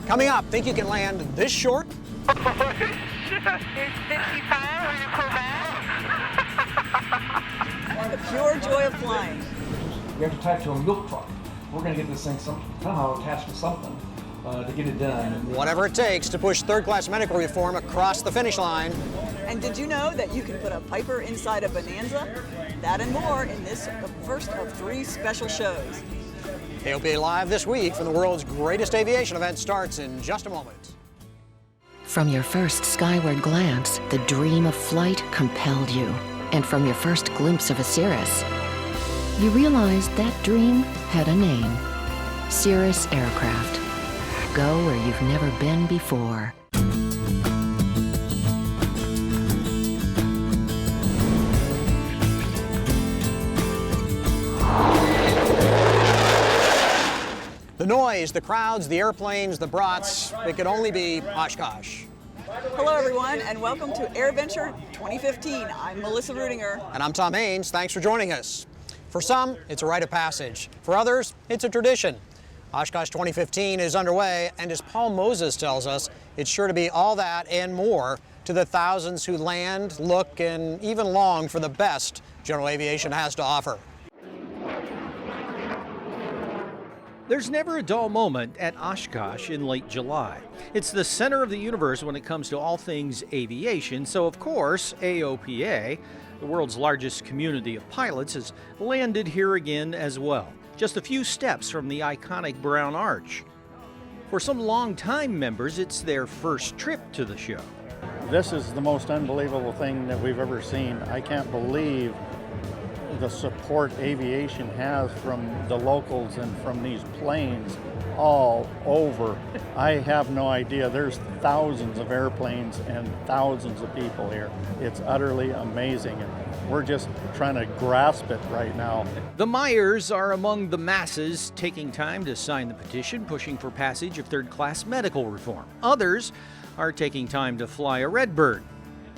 Coming up, think you can land this short? It's 55 when you pull back. The pure joy of flying. We have to tie it to a milk truck. We're going to get this thing somehow attached to something to get it done. Whatever it takes to push third-class medical reform across the finish line. And did you know that you can put a Piper inside a Bonanza? That and more in this, the first of 3 special shows. AOPA Live this week from the world's greatest aviation event starts in just a moment. From your first skyward glance, the dream of flight compelled you. And from your first glimpse of a Cirrus, you realized that dream had a name. Cirrus Aircraft. Go where you've never been before. The noise, the crowds, the airplanes, the brats, it could only be Oshkosh. Hello everyone and welcome to AirVenture 2015. I'm Melissa Rudinger. And I'm Tom Haynes. Thanks for joining us. For some, it's a rite of passage. For others, it's a tradition. Oshkosh 2015 is underway, and as Paul Moses tells us, it's sure to be all that and more to the thousands who land, look, and even long for the best general aviation has to offer. There's never a dull moment at Oshkosh in late July. It's the center of the universe when it comes to all things aviation, so of course, AOPA, the world's largest community of pilots, has landed here again as well, just a few steps from the iconic Brown Arch. For some longtime members, it's their first trip to the show. This is the most unbelievable thing that we've ever seen. I can't believe the support aviation has from the locals and from these planes all over. I have no idea. There's thousands of airplanes and thousands of people here. It's utterly amazing, and we're just trying to grasp it right now. The Myers are among the masses taking time to sign the petition pushing for passage of third-class medical reform. Others are taking time to fly a Redbird,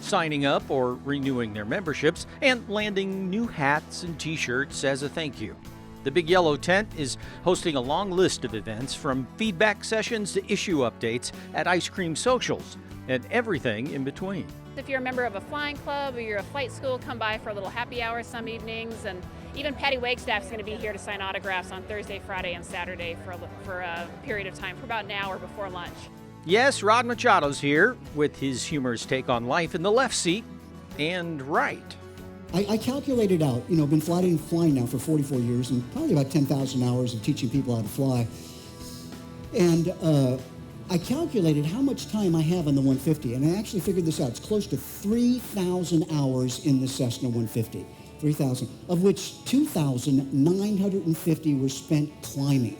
signing up or renewing their memberships, and landing new hats and t-shirts as a thank you. The Big Yellow Tent is hosting a long list of events, from feedback sessions to issue updates at ice cream socials and everything in between. If you're a member of a flying club or you're a flight school, come by for a little happy hour some evenings. And even Patty Wagstaff's going to be here to sign autographs on Thursday, Friday, and Saturday for a period of time, for about an hour before lunch. Yes, Rod Machado's here with his humorous take on life in the left seat and right. I calculated out, been flying now for 44 years and probably about 10,000 hours of teaching people how to fly. And I calculated how much time I have on the 150, and I actually figured this out. It's close to 3,000 hours in the Cessna 150, 3,000, of which 2,950 were spent climbing.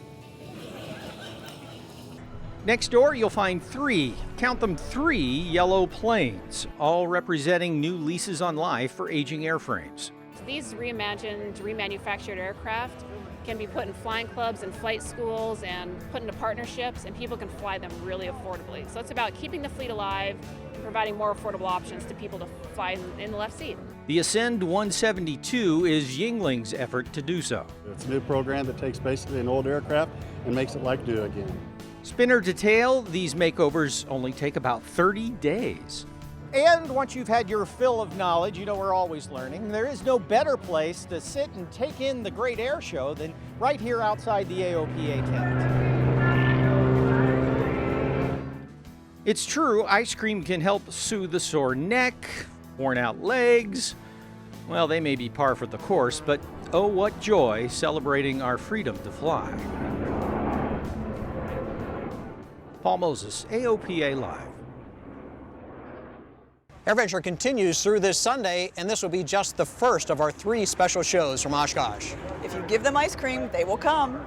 Next door, you'll find count them three yellow planes, all representing new leases on life for aging airframes. These reimagined, remanufactured aircraft can be put in flying clubs and flight schools and put into partnerships, and people can fly them really affordably. So it's about keeping the fleet alive and providing more affordable options to people to fly in the left seat. The Ascend 172 is Yingling's effort to do so. It's a new program that takes basically an old aircraft and makes it like new again. Spinner to tail, these makeovers only take about 30 days. And once you've had your fill of knowledge, we're always learning, there is no better place to sit and take in the great air show than right here outside the AOPA tent. It's true, ice cream can help soothe a sore neck, worn out legs. Well, they may be par for the course, but oh, what joy celebrating our freedom to fly. Paul Moses, AOPA Live. AirVenture continues through this Sunday, and this will be just the first of our 3 special shows from Oshkosh. If you give them ice cream, they will come.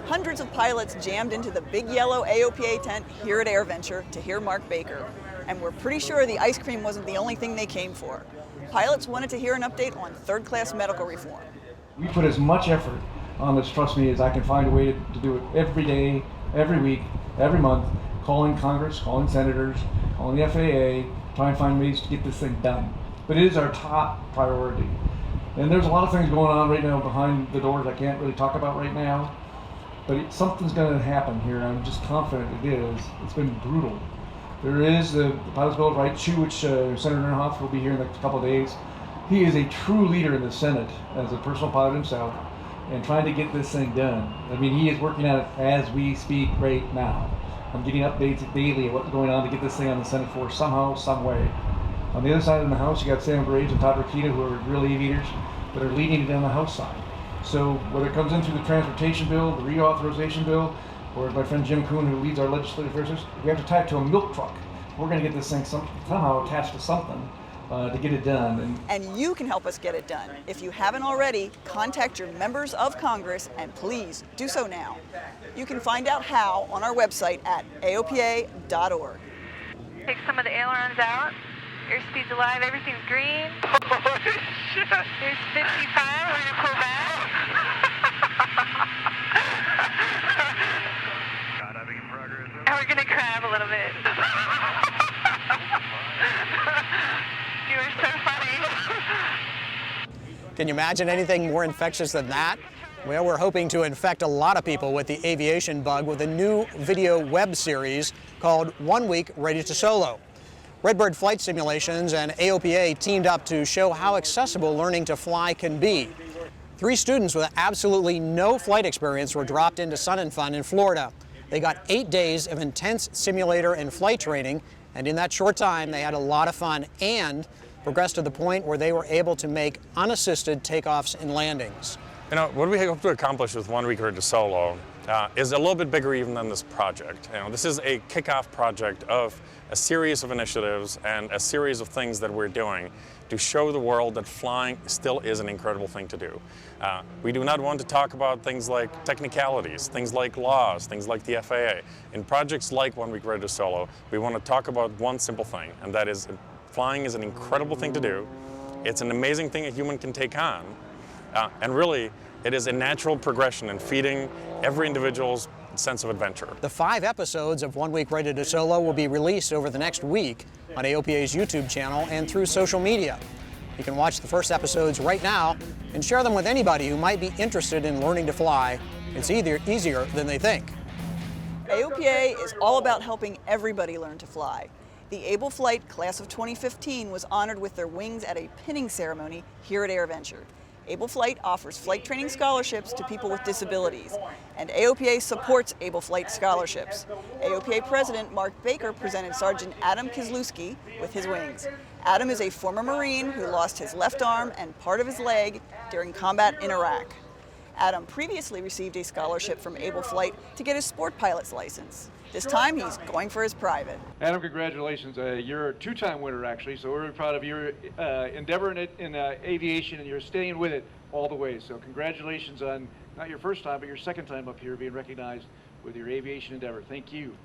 Hundreds of pilots jammed into the big yellow AOPA tent here at AirVenture to hear Mark Baker. And we're pretty sure the ice cream wasn't the only thing they came for. Pilots wanted to hear an update on third-class medical reform. We put as much effort on this, trust me, as I can find a way to do it every day, every week, every month, calling Congress, calling senators, calling the FAA, trying to find ways to get this thing done. But it is our top priority. And there's a lot of things going on right now behind the doors I can't really talk about right now. but something's going to happen here. I'm just confident it is. It's been brutal. There is the Pilot's Bill of Rights, which Senator Inhofe will be here in the next couple of days. He is a true leader in the Senate as a personal pilot himself and trying to get this thing done. I mean, he is working on it as we speak right now. I'm getting updates daily of what's going on to get this thing on the Senate floor somehow, some way. On the other side of the House, you got Sam Graves and Todd Rokita, who are real aviators, that are leading it on the House side. So whether it comes in through the transportation bill, the reauthorization bill, or my friend Jim Kuhn, who leads our legislative affairs, we have to tie it to a milk truck. We're going to get this thing somehow attached to something to get it done. And you can help us get it done. If you haven't already, contact your members of Congress, and please do so now. You can find out how on our website at AOPA.org. Take some of the ailerons out. Airspeed's alive, everything's green. Here's 55, we're gonna pull back. And we're gonna crab a little bit. You are so funny. Can you imagine anything more infectious than that? Well, we're hoping to infect a lot of people with the aviation bug with a new video web series called 1 Week Ready to Solo. Redbird Flight Simulations and AOPA teamed up to show how accessible learning to fly can be. 3 students with absolutely no flight experience were dropped into Sun and Fun in Florida. They got 8 days of intense simulator and flight training, and in that short time they had a lot of fun and progressed to the point where they were able to make unassisted takeoffs and landings. You know, what we hope to accomplish with 1 Week Ready to Solo is a little bit bigger even than this project. You know, this is a kickoff project of a series of initiatives and a series of things that we're doing to show the world that flying still is an incredible thing to do. We do not want to talk about things like technicalities, things like laws, things like the FAA. In projects like 1 Week Ready to Solo, we want to talk about one simple thing, and that is flying is an incredible thing to do. It's an amazing thing a human can take on. And really, it is a natural progression in feeding every individual's sense of adventure. The 5 episodes of 1 Week Ready to Solo will be released over the next week on AOPA's YouTube channel and through social media. You can watch the first episodes right now and share them with anybody who might be interested in learning to fly. It's easier than they think. AOPA is all about helping everybody learn to fly. The Able Flight Class of 2015 was honored with their wings at a pinning ceremony here at AirVenture. Able Flight offers flight training scholarships to people with disabilities, and AOPA supports Able Flight scholarships. AOPA President Mark Baker presented Sergeant Adam Kizlewski with his wings. Adam is a former Marine who lost his left arm and part of his leg during combat in Iraq. Adam previously received a scholarship from Able Flight to get his sport pilot's license. This time, he's going for his private. Adam, congratulations. You're a 2-time winner, actually, so we're really proud of your endeavor in aviation, and you're staying with it all the way. So congratulations on not your first time, but your second time up here being recognized with your aviation endeavor. Thank you.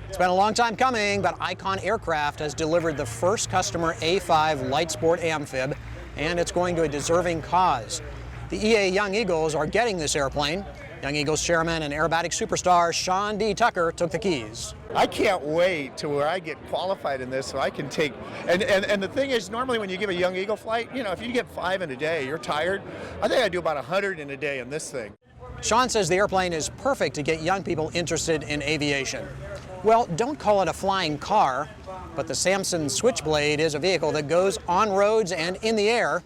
It's been a long time coming, but Icon Aircraft has delivered the first customer A5 light sport amphib, and it's going to a deserving cause. The EA Young Eagles are getting this airplane. Young Eagles chairman and aerobatic superstar Sean D. Tucker took the keys. I can't wait to where I get qualified in this so I can take, and the thing is, normally when you give a Young Eagle flight, you know, if you get 5 in a day, you're tired. I think I do about 100 in a day in this thing. Sean says the airplane is perfect to get young people interested in aviation. Well, don't call it a flying car, but the Samson Switchblade is a vehicle that goes on roads and in the air.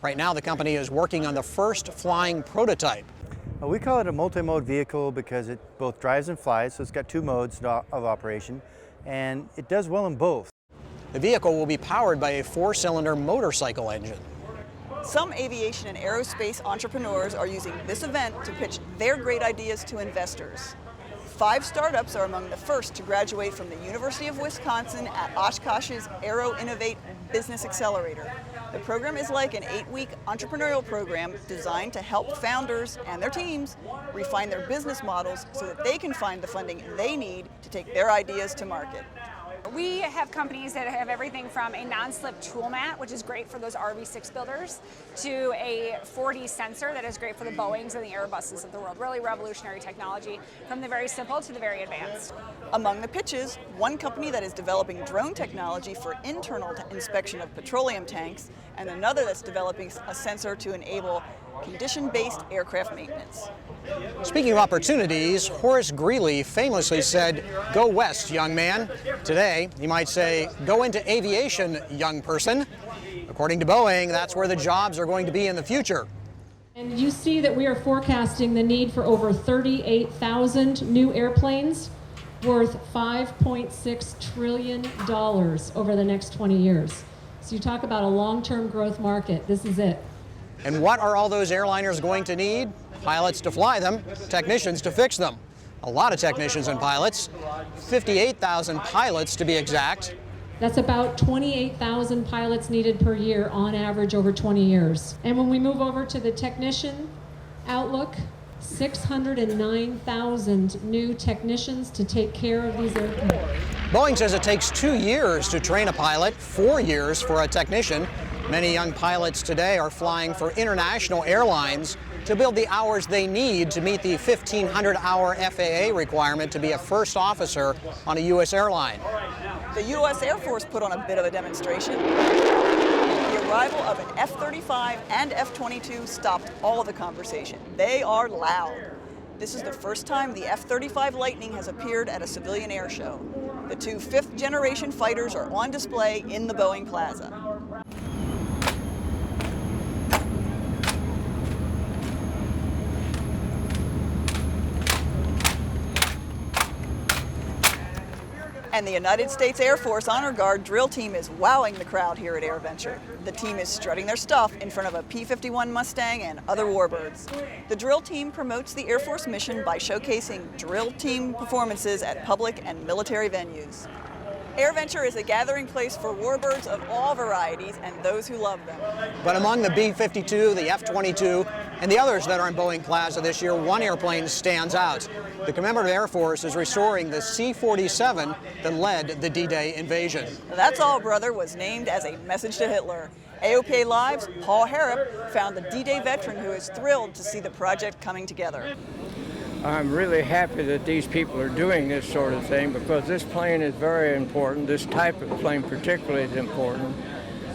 Right now, the company is working on the first flying prototype. We call it a multi-mode vehicle because it both drives and flies, so it's got 2 modes of operation, and it does well in both. The vehicle will be powered by a 4-cylinder motorcycle engine. Some aviation and aerospace entrepreneurs are using this event to pitch their great ideas to investors. 5 startups are among the first to graduate from the University of Wisconsin at Oshkosh's Aero Innovate Business Accelerator. The program is like an 8-week entrepreneurial program designed to help founders and their teams refine their business models so that they can find the funding they need to take their ideas to market. We have companies that have everything from a non-slip tool mat, which is great for those RV6 builders, to a 4D sensor that is great for the Boeings and the Airbuses of the world. Really revolutionary technology, from the very simple to the very advanced. Among the pitches, one company that is developing drone technology for internal inspection of petroleum tanks, and another that's developing a sensor to enable condition-based aircraft maintenance. Speaking of opportunities, Horace Greeley famously said, "Go west, young man." Today, he might say, "Go into aviation, young person." According to Boeing, that's where the jobs are going to be in the future. And you see that we are forecasting the need for over 38,000 new airplanes worth $5.6 trillion over the next 20 years. So you talk about a long-term growth market, this is it. And what are all those airliners going to need? Pilots to fly them, technicians to fix them. A lot of technicians and pilots, 58,000 pilots to be exact. That's about 28,000 pilots needed per year on average over 20 years. And when we move over to the technician outlook, 609,000 new technicians to take care of these airplanes. Boeing says it takes 2 years to train a pilot, 4 years for a technician. Many young pilots today are flying for international airlines to build the hours they need to meet the 1,500-hour FAA requirement to be a first officer on a U.S. airline. The U.S. Air Force put on a bit of a demonstration. The arrival of an F-35 and F-22 stopped all the conversation. They are loud. This is the first time the F-35 Lightning has appeared at a civilian air show. The two fifth-generation fighters are on display in the Boeing Plaza. And the United States Air Force Honor Guard drill team is wowing the crowd here at AirVenture. The team is strutting their stuff in front of a P-51 Mustang and other warbirds. The drill team promotes the Air Force mission by showcasing drill team performances at public and military venues. AirVenture is a gathering place for warbirds of all varieties and those who love them. But among the B-52, the F-22, and the others that are in Boeing Plaza this year, one airplane stands out. The Commemorative Air Force is restoring the C-47 that led the D-Day invasion. That's All, Brother was named as a message to Hitler. AOPA Live's Paul Harrop found the D-Day veteran who is thrilled to see the project coming together. I'm really happy that these people are doing this sort of thing because this plane is very important. This type of plane particularly is important.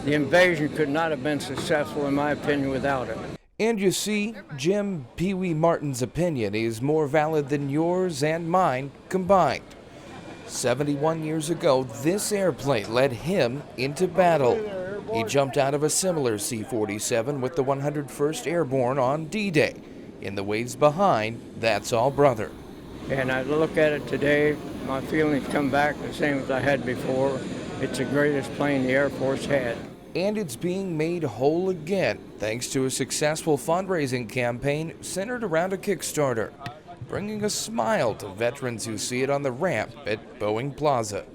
The invasion could not have been successful, in my opinion, without it. And you see, Jim Pee Wee Martin's opinion is more valid than yours and mine combined. 71 years ago, this airplane led him into battle. He jumped out of a similar C-47 with the 101st Airborne on D-Day. In the waves behind, that's All, Brother. And I look at it today, my feelings come back the same as I had before. It's the greatest plane the Air Force had. And it's being made whole again thanks to a successful fundraising campaign centered around a Kickstarter, bringing a smile to veterans who see it on the ramp at Boeing Plaza.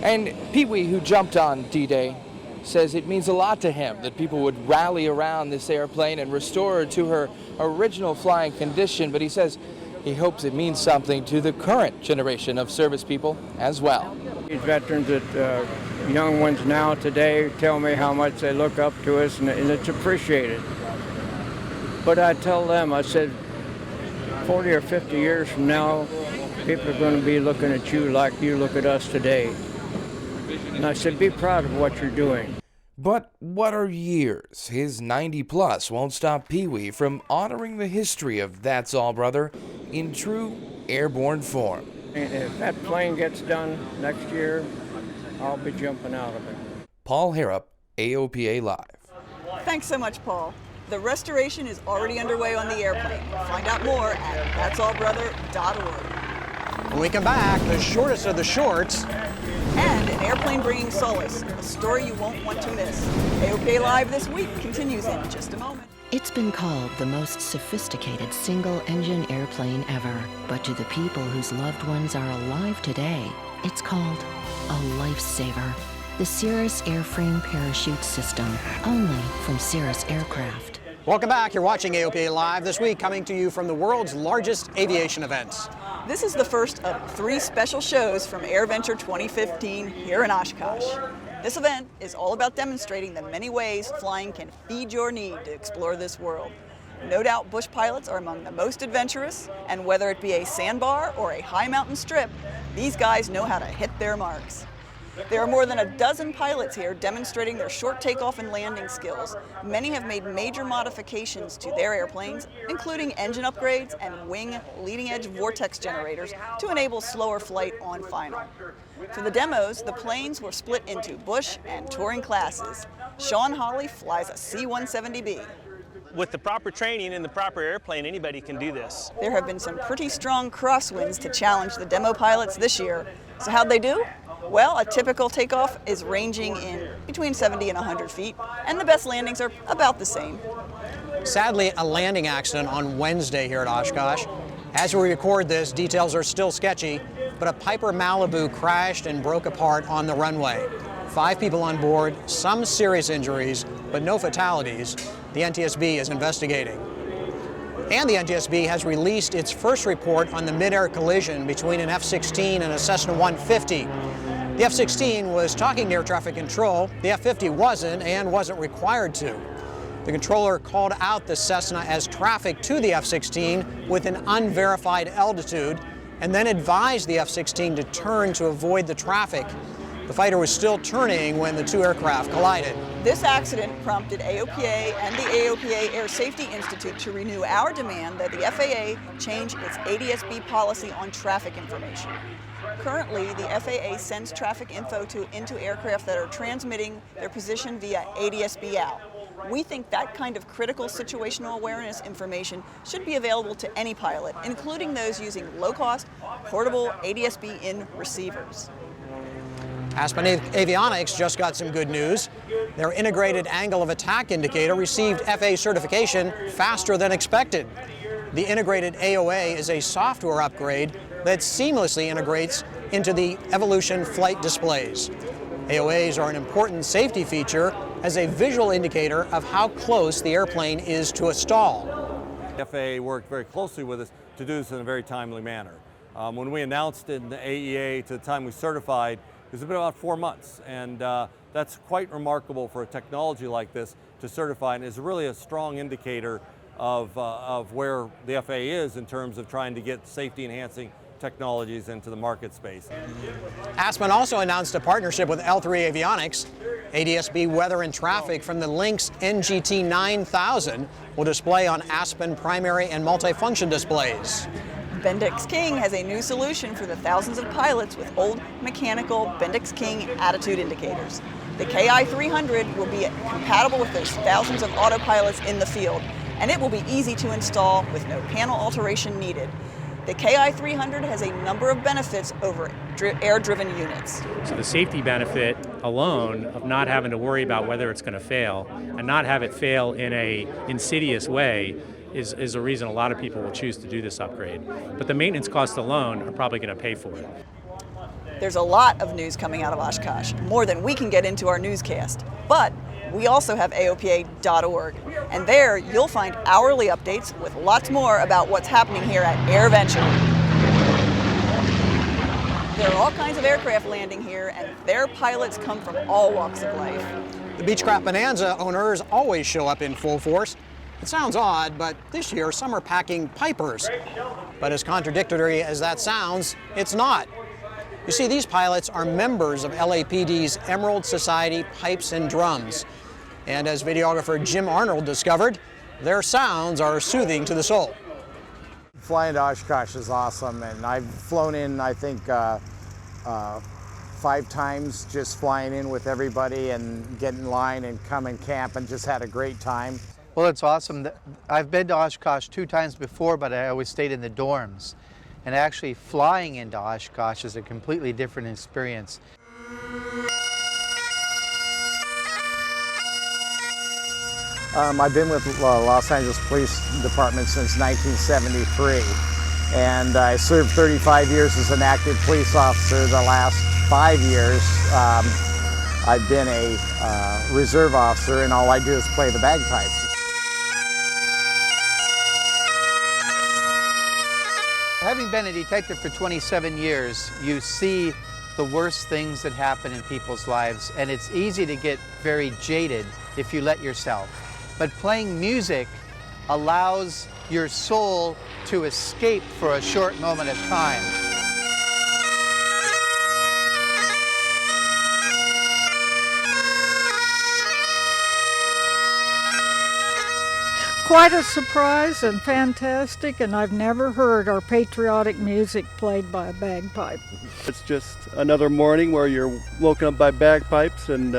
And Pee Wee, who jumped on D-Day, says it means a lot to him that people would rally around this airplane and restore her to her original flying condition, but he says he hopes it means something to the current generation of service people as well. These veterans, young ones now today, tell me how much they look up to us, and it's appreciated. But I tell them, I said, 40 or 50 years from now, people are going to be looking at you like you look at us today. And I said, be proud of what you're doing. But what are years? His 90-plus won't stop Pee Wee from honoring the history of That's All, Brother in true airborne form. If that plane gets done next year, I'll be jumping out of it. Paul Harrop, AOPA Live. Thanks so much, Paul. The restoration is already underway on the airplane. Find out more at that'sallbrother.org. When we come back, the shortest of the shorts. And an airplane bringing solace, a story you won't want to miss. AOPA Live this week continues in just a moment. It's been called the most sophisticated single-engine airplane ever. But to the people whose loved ones are alive today, it's called a lifesaver. The Cirrus Airframe Parachute System, only from Cirrus Aircraft. Welcome back. You're watching AOPA Live this week, coming to you from the world's largest aviation events. This is the first of 3 special shows from AirVenture 2015 here in Oshkosh. This event is all about demonstrating the many ways flying can feed your need to explore this world. No doubt bush pilots are among the most adventurous, and whether it be a sandbar or a high mountain strip, these guys know how to hit their marks. There are more than a dozen pilots here demonstrating their short takeoff and landing skills. Many have made major modifications to their airplanes, including engine upgrades and wing leading-edge vortex generators to enable slower flight on final. For the demos, the planes were split into bush and touring classes. Sean Hawley flies a C-170B. With the proper training and the proper airplane, anybody can do this. There have been some pretty strong crosswinds to challenge the demo pilots this year. So how'd they do? Well, a typical takeoff is ranging in between 70 and 100 feet, and the best landings are about the same. Sadly, a landing accident on Wednesday here at Oshkosh. As we record this, details are still sketchy, but a Piper Malibu crashed and broke apart on the runway. 5 people on board, some serious injuries, but no fatalities. The NTSB is investigating. And the NTSB has released its first report on the mid-air collision between an F-16 and a Cessna 150. The F-16 was talking to air traffic control. The F-50 wasn't and wasn't required to. The controller called out the Cessna as traffic to the F-16 with an unverified altitude and then advised the F-16 to turn to avoid the traffic. The fighter was still turning when the two aircraft collided. This accident prompted AOPA and the AOPA Air Safety Institute to renew our demand that the FAA change its ADS-B policy on traffic information. Currently, the FAA sends traffic info into aircraft that are transmitting their position via ADS-B out. We think that kind of critical situational awareness information should be available to any pilot, including those using low-cost, portable ADS-B-in receivers. Aspen Avionics just got some good news. Their integrated angle of attack indicator received FAA certification faster than expected. The integrated AOA is a software upgrade that seamlessly integrates into the Evolution flight displays. AOAs are an important safety feature as a visual indicator of how close the airplane is to a stall. The FAA worked very closely with us to do this in a very timely manner. When we announced in the AEA to the time we certified, it's been about 4 months, and that's quite remarkable for a technology like this to certify, and is really a strong indicator of where the FAA is in terms of trying to get safety-enhancing technologies into the market space. Aspen also announced a partnership with L3 Avionics. ADS-B weather and traffic from the Lynx NGT 9000 will display on Aspen primary and multifunction displays. Bendix King has a new solution for the thousands of pilots with old mechanical Bendix King attitude indicators. The KI-300 will be compatible with those thousands of autopilots in the field, and it will be easy to install with no panel alteration needed. The KI-300 has a number of benefits over air-driven units. So the safety benefit alone of not having to worry about whether it's going to fail and not have it fail in a insidious way is a reason a lot of people will choose to do this upgrade. But the maintenance costs alone are probably going to pay for it. There's a lot of news coming out of Oshkosh, more than we can get into our newscast. But we also have AOPA.org, and there you'll find hourly updates with lots more about what's happening here at AirVenture. There are all kinds of aircraft landing here, and their pilots come from all walks of life. The Beechcraft Bonanza owners always show up in full force. It sounds odd, but this year some are packing Pipers. But as contradictory as that sounds, it's not. You see, these pilots are members of LAPD's Emerald Society Pipes and Drums. And as videographer Jim Arnold discovered, their sounds are soothing to the soul. Flying to Oshkosh is awesome, and I've flown in, I think, 5 times, just flying in with everybody and get in line and come and camp and just had a great time. Well, it's awesome. I've been to Oshkosh 2 times before, but I always stayed in the dorms. And actually flying into Oshkosh is a completely different experience. I've been with Los Angeles Police Department since 1973, and I served 35 years as an active police officer. The last 5 years, I've been a reserve officer, and all I do is play the bagpipes. Having been a detective for 27 years, you see the worst things that happen in people's lives, and it's easy to get very jaded if you let yourself. But playing music allows your soul to escape for a short moment of time. quite a surprise and fantastic, and I've never heard our patriotic music played by a bagpipe. It's just another morning where you're woken up by bagpipes and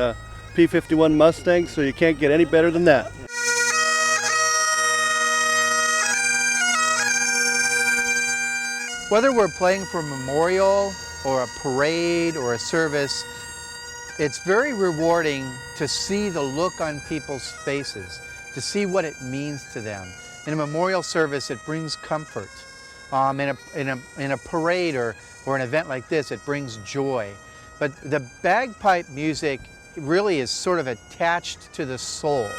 P-51 Mustangs, so you can't get any better than that. Whether we're playing for a memorial or a parade or a service, it's very rewarding to see the look on people's faces, to see what it means to them. In a memorial service, it brings comfort. In a parade or an event like this, it brings joy. But the bagpipe music really is sort of attached to the soul.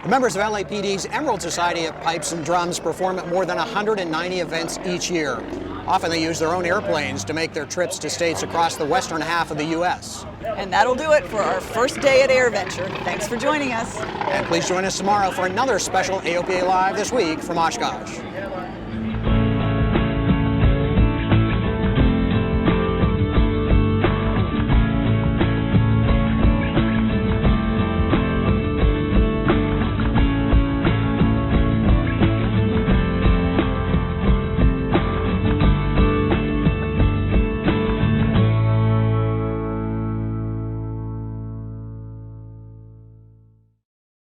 The members of LAPD's Emerald Society of Pipes and Drums perform at more than 190 events each year. Often they use their own airplanes to make their trips to states across the western half of the U.S. And that'll do it for our first day at AirVenture. Thanks for joining us. And please join us tomorrow for another special AOPA Live This Week from Oshkosh.